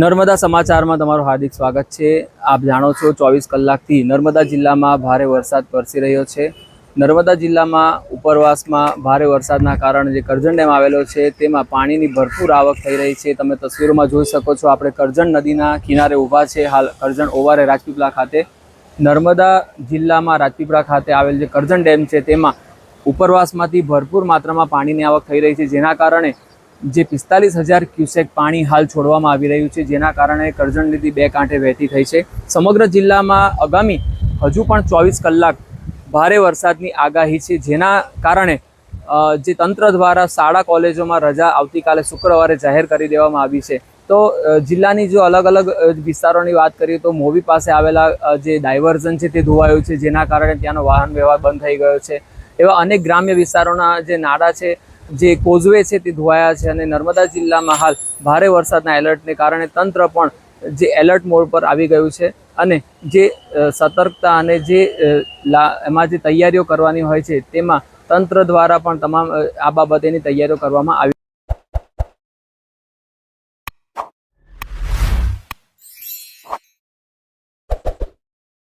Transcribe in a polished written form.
નર્મદા સમાચારમાં તમારું હાર્દિક સ્વાગત છે। આપ જાણો છો 24 કલાકથી નર્મદા જિલ્લામાં ભારે વરસાદ વરસી રહ્યો છે। નર્મદા જિલ્લામાં ઉપરવાસમાં ભારે વરસાદના કારણે જે કરજણ ડેમ આવેલો છે તેમાં પાણીની ભરપૂર આવક થઈ રહી છે। તમે તસવીરોમાં જોઈ શકો છો, આપણે કરજણ નદીના કિનારે ઊભા છે હાલ કરજણ ઓવારે રાજપીપળા ખાતે। નર્મદા જિલ્લામાં રાજપીપળા ખાતે આવેલ જે કરજણ ડેમ છે તેમાં ઉપરવાસમાંથી ભરપૂર માત્રામાં પાણીની આવક થઈ રહી છે, જેના કારણે જે 45,000 ક્યુસેક પાણી હાલ છોડવામાં આવી રહ્યું છે, જેના કારણે કરજણ નદી બે કાંઠે વહેતી થઈ છે। સમગ્ર જિલ્લામાં આગામી હજુ પણ 24 કલાક ભારે વરસાદની આગાહી છે, જેના કારણે જે તંત્ર દ્વારા શાળા કોલેજોમાં રજા આવતીકાલે શુક્રવારે જાહેર કરી દેવામાં આવી છે। તો જિલ્લાની જો અલગ અલગ વિસ્તારોની વાત કરીએ તો મોવી પાસે આવેલા જે ડાયવર્ઝન છે તે ધોવાયું છે, જેના કારણે ત્યાંનો વાહન વ્યવહાર બંધ થઈ ગયો છે। એવા અનેક ગ્રામ્ય વિસ્તારોના જે નાળા છે, જે કોઝવે છે તે ધોવાયા છે અને નર્મદા જિલ્લામાં હાલ ભારે વરસાદના એલર્ટને કારણે તંત્ર પણ જે એલર્ટ મોડ પર આવી ગયું છે અને જે સતર્કતા અને જે એમાં જે તૈયારીઓ કરવાની હોય છે તેમાં તંત્ર દ્વારા પણ તમામ આ બાબતેની તૈયારીઓ કરવામાં આવી।